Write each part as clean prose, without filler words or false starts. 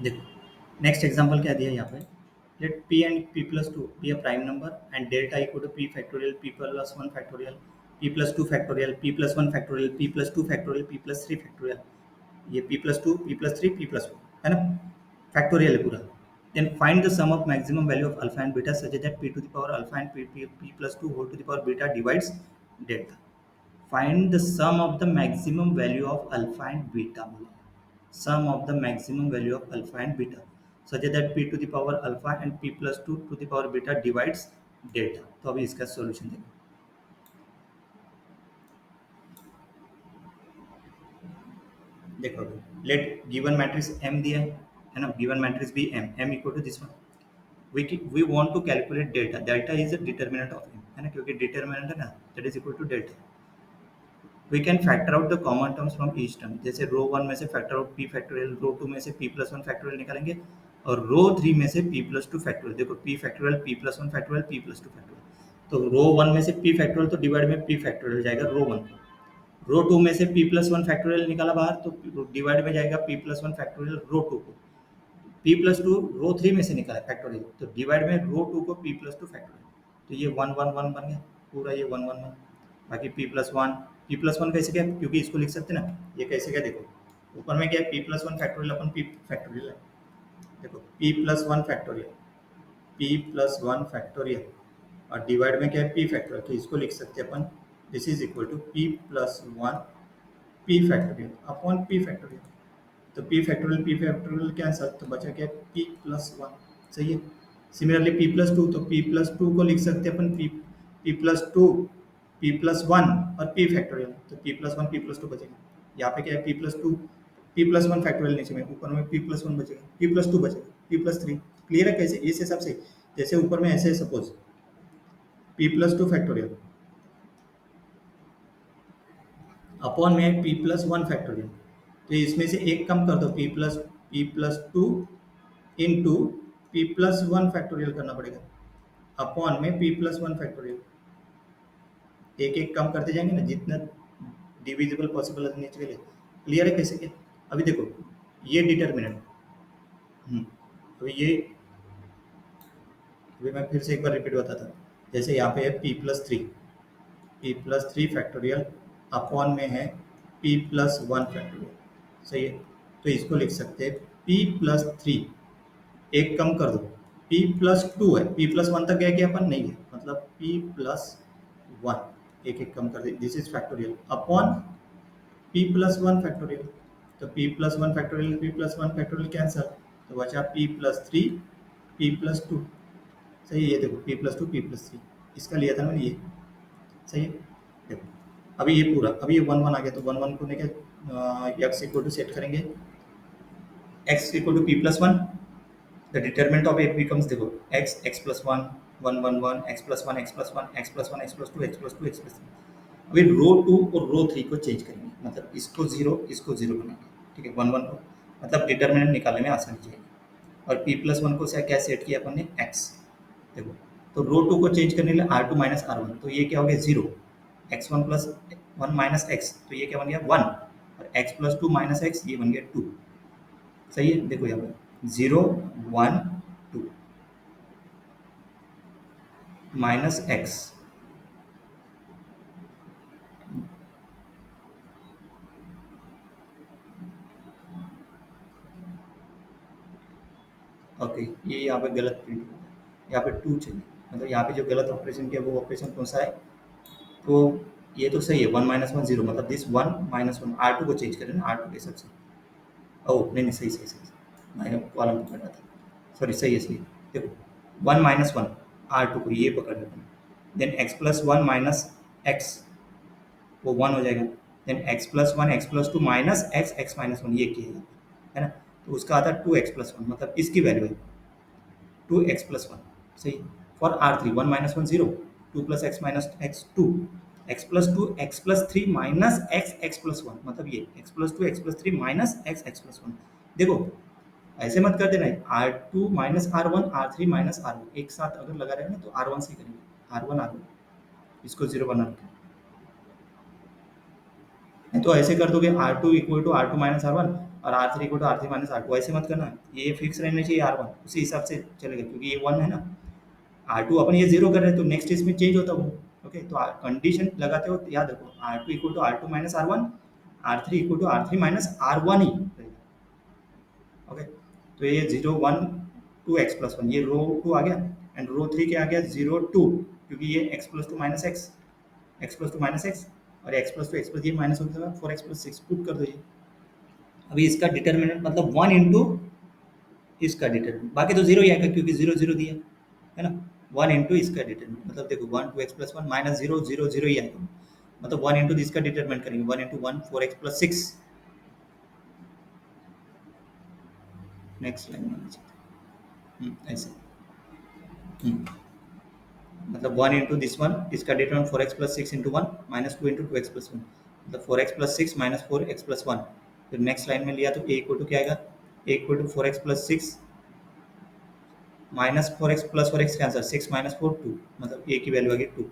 देखो next example क्या दिया है यहाँ पे। Let p and p plus two be a prime number and delta equal to p factorial p plus one factorial p plus two factorial p plus one factorial p plus two factorial p plus three factorial. ये p plus two p plus three p plus one है ना, factorial है पूरा। Then find the sum of maximum value of alpha and beta such that p to the power alpha and p plus two whole to the power beta divides delta. Find the sum of the maximum value of alpha and beta. Sum of the maximum value of alpha and beta such that p to the power alpha and p plus 2 to the power beta divides delta। तो अभी इसका solution देखो। देखो अभी late given matrix m दिया है ना, given matrix भी m equal to this one. we want to calculate delta। delta is a determinant of m है ना, क्योंकि determinant है ना, that is equal to delta। We can factor out the common terms from each term. जैसे row one में से factor out P factorial, row two में से पी प्लस वन फैक्टोरियल निकालेंगे, और रो थ्री में से पी प्लस टू फैक्टोरियल। देखो P factorial P plus one factorial P plus two factorial. तो रो वन में से पी फैक्टोरियल तो डिवाइड में पी फैक्टोरियल जाएगा रो वन को। रो टू में से पी प्लस वन फैक्टोरियल निकाला बाहर तो डिवाइड में जाएगा P plus one factorial row two को। P plus two row three में से निकाला फैक्टोरियल तो डिवाइड में रो टू को पी प्लस टू फैक्टोरियल। तो ये वन वन वन बन गया पूरा, ये वन वन वन। बाकी पी प्लस वन कैसे क्या, क्योंकि इसको लिख सकते ना, ये कैसे क्या देखो ऊपर में क्या है, पी प्लस वन फैक्टोरियल अपन पी फैक्टोरियल है। देखो P plus one factorial, P plus one factorial और डिवाइड में क्या है पी फैक्टोरियल, तो इसको लिख सकते हैं अपन this is equal to P plus one P factorial upon P factorial. तो पी फैक्टोरियल कैंसल तो बचा क्या पी प्लस वन। सही है। सिमिलरली पी प्लस टू, तो पी प्लस टू को लिख सकते हैं अपन P plus two P plus one और पी फैक्टोरियल। तो P plus one P plus two बचेगा। यहाँ पे क्या है P plus two P plus one factorial नीचे में, ऊपर में पी प्लस वन बचेगा, पी प्लस टू बचेगा, पी प्लस थ्री। क्लियर है कैसे, इस हिसाब से जैसे ऊपर में ऐसे suppose P plus two factorial upon में पी प्लस वन फैक्टोरियल। तो इसमें से एक कम कर दो, P plus two into P plus one factorial करना पड़ेगा अपॉन में पी प्लस वन फैक्टोरियल। एक एक कम करते जाएंगे ना, जितना डिविजिबल पॉसिबल है नीचे के लिए। क्लियर है कैसे क्या। अभी देखो ये डिटर्मिनेंट, अभी ये अभी मैं फिर से एक बार रिपीट बताता हूँ। जैसे यहाँ पे है P plus three factorial upon में है पी प्लस वन फैक्टोरियल। सही है। तो इसको लिख सकते हैं पी प्लस थ्री, एक कम कर दो, पी प्लस टू है, पी प्लस वन तक गया कि अपन नहीं है, मतलब पी प्लस वन एक एक कम कर दे, this is factorial upon P plus one factorial. तो P plus one factorial cancel, तो बचा P plus three P plus two. सही है। ये देखो P plus two P plus three, इसका लिया था मैंने ये। सही है। देखो अभी ये पूरा, अभी ये वन वन आ गया, तो वन वन को लेकर एक्स इक्वल टू सेट करेंगे, X equal to P plus one. The determinant of A becomes, देखो X plus one one one one X plus one X plus one X plus one X plus two X plus two X plus three. अभी row to और row three को change करेंगे, मतलब इसको zero बनाएंगे। ठीक है, वन वन को मतलब डिटरमिनेंट निकालने में आसानी जाएगी। और पी प्लस वन को क्या सेट किया अपन ने एक्स। देखो तो रो टू को चेंज करने के लिए R two minus R one, तो ये क्या हो गया zero, X one plus one minus X, तो ये क्या बन गया वन, और X plus two minus X ये बन गया टू। सही है। देखो यहाँ पे zero one two minus X, okay ये यहाँ पे गलत प्रिंट हो गया, यहाँ पे टू चाहिए, मतलब यहाँ पे जो गलत ऑपरेशन किया वो ऑपरेशन कौन सा है। तो ये तो सही है, वन माइनस वन जीरो, मतलब this one minus one R two को चेंज करें ना, आर टू के हिसाब से। ओह नहीं नहीं सही सही सही, मैं कॉलम पकड़ रहा था, सॉरी सही है सही है। देखो one minus one R two को ये पकड़ लेते हैं, then X plus one minus X वो वन हो जाएगा, then X plus two minus X minus one ये किया है ना, तो उसका आता है टू एक्स प्लस वन, मतलब इसकी वैल्यू है टू एक्स प्लस वन। सही। For R three one minus one zero, two plus X minus X two, X plus three minus X plus one, मतलब ये X plus three minus X plus one. देखो ऐसे मत कर देना, R two minus R one R three minus R one एक साथ अगर लगा रहेगा ना तो आर वन से करेंगे, आर वन इसको जीरो बना रखें। नहीं तो ऐसे कर दोगे R two equal to R two minus R one, और आर थ्री को तो R three minus R two, ऐसे मत करना, ये फिक्स रहना चाहिए आर वन, उसी हिसाब से चलेगा क्योंकि ये वन है ना, आर टू अपन ये जीरो कर रहे हैं तो नेक्स्ट इसमें चेंज होता वो। ओके, तो कंडीशन लगाते हो याद रखो, R two equal to R two minus R one, R three equal to R three minus R one ही रहेगा। ओके, तो ये zero one two X plus one, ये रो टू आ गया, एंड रो थ्री क्या आ गया, जीरो टू, क्योंकि ये X plus two minus X, X plus two minus X, और X plus two X plus ये माइनस हो गया, four X plus six put कर दो ये। अभी इसका डिटर्मिनेंट मतलब वन इंटू इसका डिटर्मिनेंट, बाकी तो जीरो ही आएगा क्योंकि जीरो जीरो दिया है ना, वन इंटू इसका डिटर्मिनेंट, मतलब देखो one two X plus one minus zero zero zero ही आएगा, मतलब वन इंटू इसका डिटर्मिनेंट करेंगे, one into one four X plus six. Next line में ऐसे, हम्म, मतलब वन इंटू दिस वन, इसका determinant four X plus six into one minus two into two X plus one, मतलब four X plus six minus four X plus one. फिर next line में लिया तो ए equal to क्या आएगा, A equal to four X plus six minus four X cancel, six minus four two, मतलब A की value आ गई टू,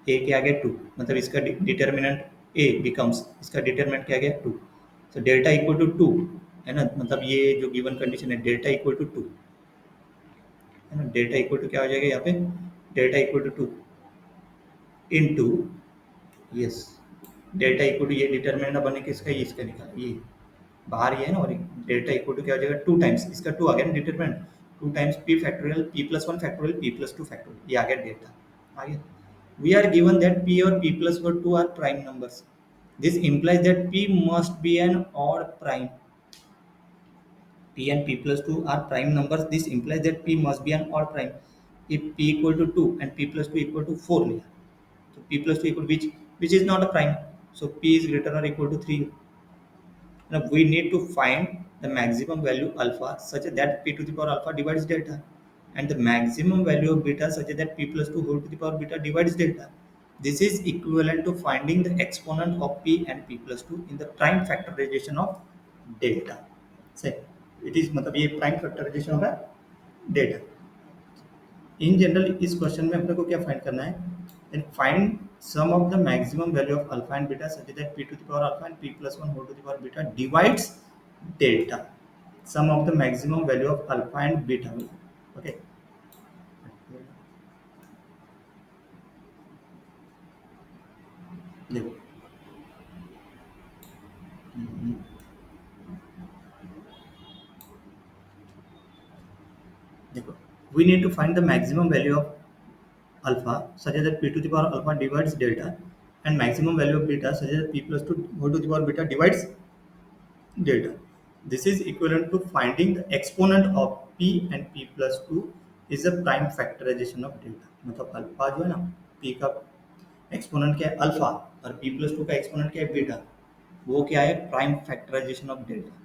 ए के आगे टू, मतलब इसका डिटर्मिनेंट ए बिकम्स, इसका डिटर्मिनेंट क्या गया टू, तो डेल्टा इक्वल टू टू, है ना, मतलब ये जो गिवन कंडीशन है डेल्टा इक्वल टू टू, है ना, डेल्टा इक्वल टू क्या हो जाएगा यहाँ पे, delta equal to two into, yes, delta equal to ये डिटर्मिनेंट बने किसका, ये इसका निकाला, ये बाहर ये है ना, और डेल्टा इक्वल टू क्या हो जाएगा टू टाइम्स इसका, टू आ गया ना determinant, two times P factorial P plus one factorial P plus two factorial, ये आ गया डेल्टा आ गया। We are given that p और p plus वर two are prime numbers, this implies that p must be an odd prime, p and p plus 2 are prime numbers, this implies that p must be an odd prime if p equal to 2 and p plus 2 equal to 4 लिया, तो p plus 2 equal which is not a prime, so p is greater or equal to 3. Now we need to find the maximum value alpha such that p to the power alpha divides delta, and the maximum value of beta such that p plus 2 whole to the power beta divides delta. This is equivalent to finding the exponent of p and p plus 2 in the prime factorization of delta. Say, it is मतलब ये prime factorization होगा delta. In general इस question में अपने को क्या find करना है, and find sum of the maximum value of alpha and beta such that p to the power alpha and p plus 1 whole to the power beta divides delta, sum of the maximum value of alpha and beta, okay, देखो, हम्म, देखो, we need to find the maximum value of alpha such that p to the power alpha divides delta, and maximum value of beta such that p plus 2 whole to the power beta divides delta. This is equivalent to finding the exponent of p and p plus 2 is a prime factorization of delta. मतलब alpha जो है ना, p का exponent क्या है alpha, और p plus two का exponent क्या है बीटा, वो क्या है प्राइम फैक्टराइजेशन ऑफ डेल्टा।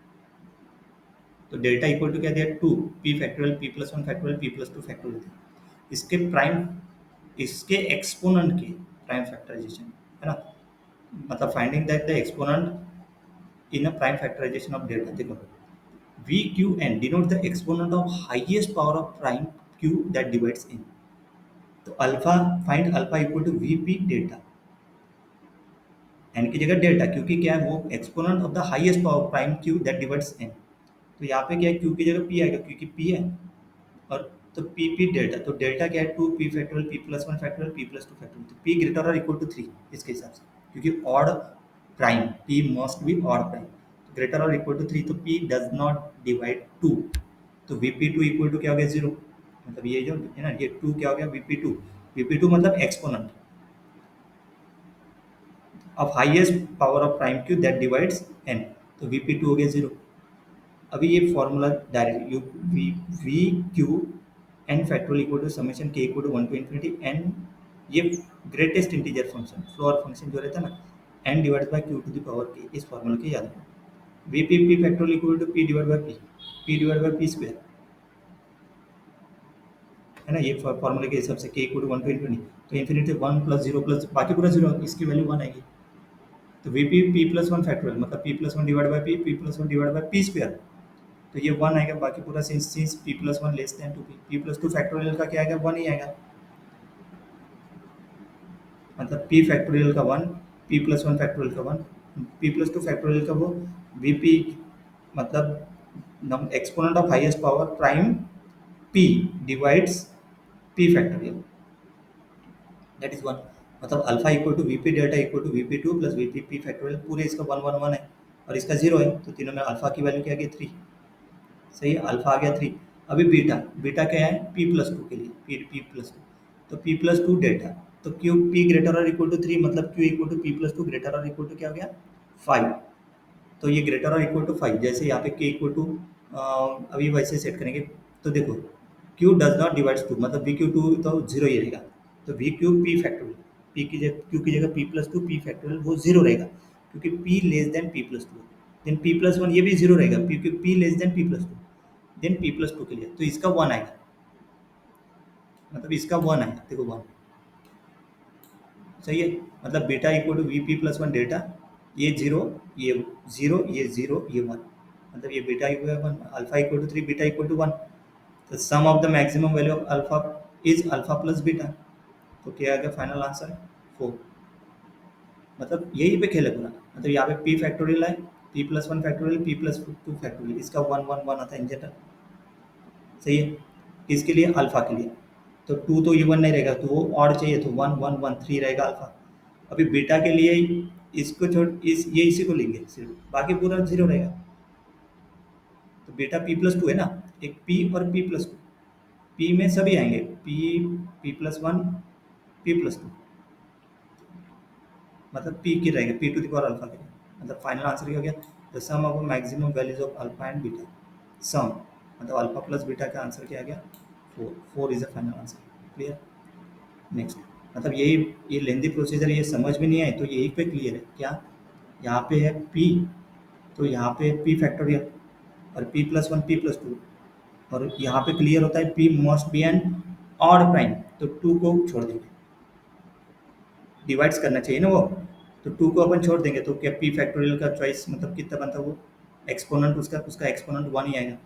तो डेल्टा इक्वल टू क्या दिया two, P factorial P plus one factorial P plus two factorial, इसके प्राइम, इसके एक्सपोनेंट के प्राइम फैक्टराइजेशन, है ना, मतलब finding that the exponent in a prime factorization of delta, देखो VQN denotes the exponent of highest power of prime Q that divides n, तो alpha, find alpha equal to VP delta, n की जगह delta, क्योंकि क्या है वो exponent of the highest power prime Q that divides n, तो यहाँ पे क्या है Q की जगह P आएगा क्योंकि P है, और तो PP डेल्टा, तो डेल्टा क्या है two P factorial P plus one factorial P plus two factorial, तो P ग्रेटर और इक्वल टू थ्री इसके हिसाब से, क्योंकि odd prime P must be odd prime, greater और इक्वल टू थ्री, तो P does not divide two, तो VP2 equal to क्या हो गया जीरो, मतलब ये जो है ना ये टू क्या हो गया VP2, VP2 मतलब exponent of highest power of prime Q that divides n, तो VP2 हो गया जीरो। अभी ये formula direct U V Q N factorial equal to summation K equal to one to infinity N, ये greatest integer function floor function जो रहता है ना, N divide by Q to the power K, इस formula के याद रखो, V P P factorial equal to P divide by P divide by p square, है ना, ये फॉर्मूले के हिसाब से के equal to one to infinity, तो infinity one plus zero plus बाकी पूरा जीरो, इसकी वैल्यू वन आएगी, तो v P p plus one factorial मतलब p plus one divide by p plus one divide by p square, तो ये one आएगा, बाकी पूरा since p plus one less than two P plus two factorial का क्या आएगा वन ही आएगा, मतलब पी फैक्टोरियल का one, P plus one factorial का one, P plus two factorial का वो वी पी मतलब exponent of highest power prime p divides p factorial, that is one. मतलब alpha equal to v p delta equal to v p two plus v p p factorial, पूरे इसका one one one है और इसका zero है, तो तीनों में अल्फा की वैल्यू क्या आ गई 3। सही है, अल्फा आ गया 3। अभी बीटा, बीटा क्या है पी प्लस टू के लिए, पी प्लस टू, तो पी प्लस टू डेल्टा, तो क्यू पी ग्रेटर और इक्वल टू 3, मतलब Q equal to P plus two greater और इक्वल टू क्या हो गया 5। तो ये ग्रेटर और इक्वल टू 5, जैसे यहाँ पे के इक्वल टू अभी वैसे सेट करेंगे, तो देखो Q does not divides two, मतलब वी क्यू टू तो जीरो ही रहेगा, तो V Q P factorial, P की जगह क्यू की जगह P plus two P factorial वो जीरो रहेगा, क्योंकि P less than P plus two, then P plus one ये भी जीरो रहेगा, क्योंकि P less than P plus two, then P plus two के लिए तो इसका वन आएगा, मतलब इसका वन आएगा, देखो वन। सही है, मतलब beta equal to V P plus one delta, ये जीरो, ये जीरो, ये जीरो, ये वन, मतलब ये beta equal one, alpha equal to 3 beta equal to 1, the sum of the maximum value of alpha is alpha plus beta, तो क्या आ गया फाइनल आंसर 4। मतलब यही पे खेल है पूरा, मतलब यहाँ पे पी फैक्टोरियल है, P plus one factorial, P plus two factorial, इसका वन वन वन आता है इन जनरल। सही है, किसके लिए अल्फा के लिए, तो टू तो इवन नहीं रहेगा, तो वो ऑड चाहिए, तो वन वन वन थ्री रहेगा अल्फा। अभी बीटा के लिए इसको छोड़ ये इसी को लेंगे सिर्फ, बाकी पूरा जीरो रहेगा, तो बीटा पी प्लस टू है ना, एक पी और पी प्लस टू, पी में सभी आएंगे, p p plus one P plus two, मतलब पी की रहेगा p to the power alpha के लिए, मतलब फाइनल आंसर क्या हो गया, the sum of maximum values of alpha and beta, sum मतलब अल्फा प्लस बीटा का आंसर क्या आ गया 4, 4 is the final answer. Clear, next, मतलब यही, ये लेंदी प्रोसीजर ये समझ में नहीं आए तो यही पे क्लियर है क्या, यहाँ पे है p, तो यहाँ पे p फैक्टोरियल और p plus one P plus two, और यहाँ पे क्लियर होता है p must be an odd prime, तो टू को छोड़ देंगे, डिवाइड्स करना चाहिए ना वो, तो टू को अपन छोड़ देंगे, तो क्या पी फैक्टोरियल का चॉइस मतलब कितना बनता है वो, एक्सपोनेंट उसका उसका एक्सपोनेंट वन ही आएगा,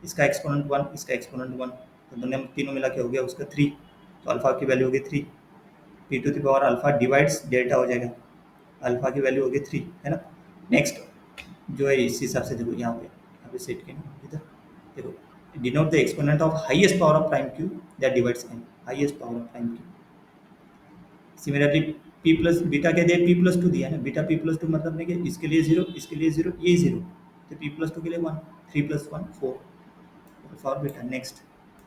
इसका एक्सपोनेंट वन, इसका एक्सपोनेंट वन, तो दोनों तीनों मिला के हो गया उसका 3, तो अल्फा की वैल्यू होगी 3, P to the power alpha divides delta हो जाएगा, अल्फा की वैल्यू होगी 3, है ना। नेक्स्ट जो है इस हिसाब से देखो यहाँ पे सेट किया इधर, देखो denote the exponent of highest power of prime Q that divides N, highest power of prime Q. Similarly P plus beta क्या दिया, पी प्लस टू दिया है ना, बीटा पी प्लस टू मतलब नहीं कि इसके लिए जीरो, इसके लिए जीरो, ये जीरो, तो पी प्लस टू के लिए one, three plus one four for beta. Next